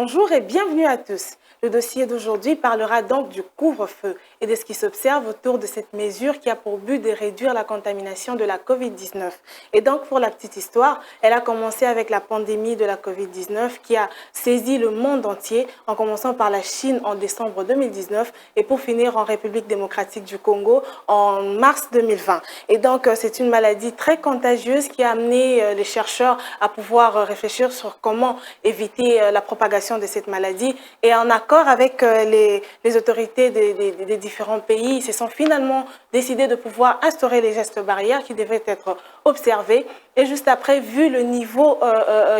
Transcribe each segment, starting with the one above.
Bonjour et bienvenue à tous. Le dossier d'aujourd'hui parlera donc du couvre-feu et de ce qui s'observe autour de cette mesure qui a pour but de réduire la contamination de la Covid-19. Et donc, pour la petite histoire, elle a commencé avec la pandémie de la Covid-19 qui a saisi le monde entier, en commençant par la Chine en décembre 2019 et pour finir en République démocratique du Congo en mars 2020. Et donc, c'est une maladie très contagieuse qui a amené les chercheurs à pouvoir réfléchir sur comment éviter la propagation de cette maladie. Et en accord avec les autorités des différents pays, ils se sont finalement décidés de pouvoir instaurer les gestes barrières qui devaient être observés. Et juste après, vu le niveau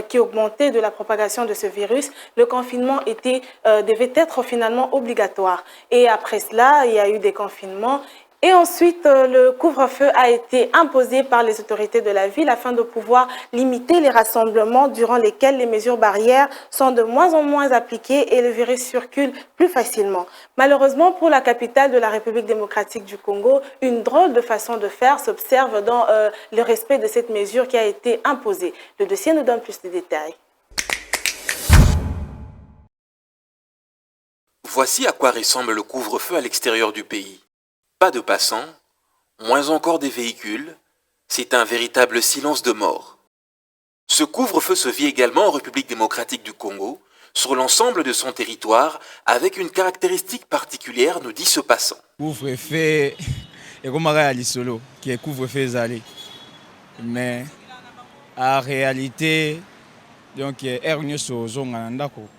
qui augmentait de la propagation de ce virus, le confinement devait être finalement obligatoire. Et après cela, il y a eu des confinements. Et ensuite, le couvre-feu a été imposé par les autorités de la ville afin de pouvoir limiter les rassemblements durant lesquels les mesures barrières sont de moins en moins appliquées et le virus circule plus facilement. Malheureusement, pour la capitale de la République démocratique du Congo, une drôle de façon de faire s'observe dans le respect de cette mesure qui a été imposée. Le dossier nous donne plus de détails. Voici à quoi ressemble le couvre-feu à l'extérieur du pays. Pas de passants, moins encore des véhicules, c'est un véritable silence de mort. Ce couvre-feu se vit également en République démocratique du Congo, sur l'ensemble de son territoire, avec une caractéristique particulière, nous dit ce passant. Couvre-feu est comme un solo, qui est couvre-feu allé. Mais en réalité, donc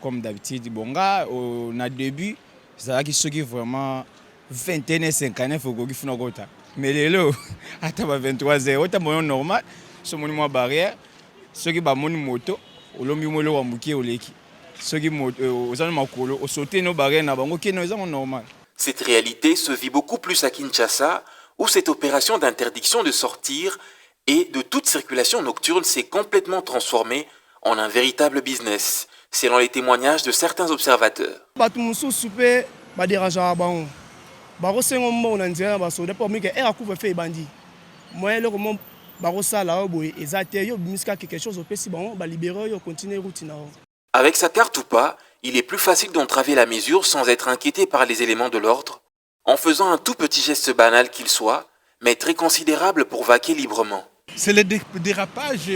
comme d'habitude, on a début, c'est ceux qui vraiment 21 50 faut que fina gota mais lelo ata ba 23h ota moyo normal so moni mo barrière ceux qui ba moni moto olombi mo lo wa mukie oleki ceux qui ozana makolo o sauter nos barrières na bango keno ezango normal. Cette réalité se vit beaucoup plus à Kinshasa où cette opération d'interdiction de sortir et de toute circulation nocturne s'est complètement transformée en un véritable business selon les témoignages de certains observateurs. Barosengo mbona nzela basoda pour mike era couvre-feu bandi moi le comment barosala boy ezate yo bimiska quelque chose au pesi bon ba libérer yo continuer route na. Avec sa carte ou pas, il est plus facile d'entraver la mesure sans être inquiété par les éléments de l'ordre, en faisant un tout petit geste banal qu'il soit, mais très considérable pour vaquer librement. C'est le dérapage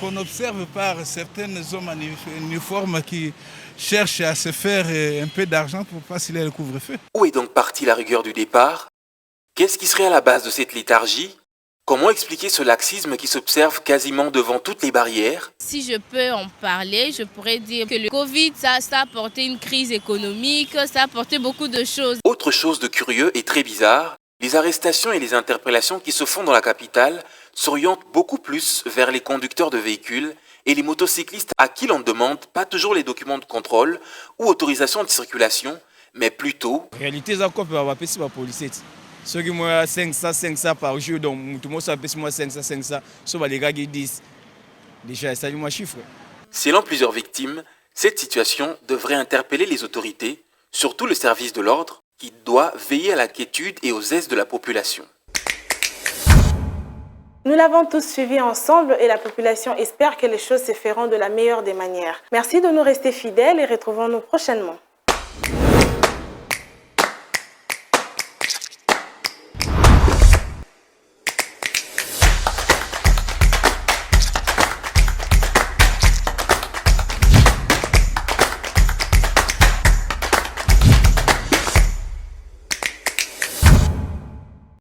qu'on observe par certains hommes en uniforme qui cherchent à se faire un peu d'argent pour faciliter le couvre-feu. Où est donc partie la rigueur du départ? Qu'est-ce qui serait à la base de cette léthargie? Comment expliquer ce laxisme qui s'observe quasiment devant toutes les barrières? Si je peux en parler, je pourrais dire que le Covid, ça a apporté une crise économique, ça a apporté beaucoup de choses. Autre chose de curieux et très bizarre, les arrestations et les interpellations qui se font dans la capitale s'orientent beaucoup plus vers les conducteurs de véhicules et les motocyclistes à qui l'on ne demande pas toujours les documents de contrôle ou autorisation de circulation, mais plutôt... Réalité, c'est encore pour la police. Ceux qui ont 500 par jour, donc tout le monde s'appelle 500, sauf les gars qui disent déjà, ça lui chiffre. Selon plusieurs victimes, cette situation devrait interpeller les autorités, surtout le service de l'ordre, qui doit veiller à la quiétude et aux aises de la population. Nous l'avons tous suivi ensemble et la population espère que les choses se feront de la meilleure des manières. Merci de nous rester fidèles et retrouvons-nous prochainement.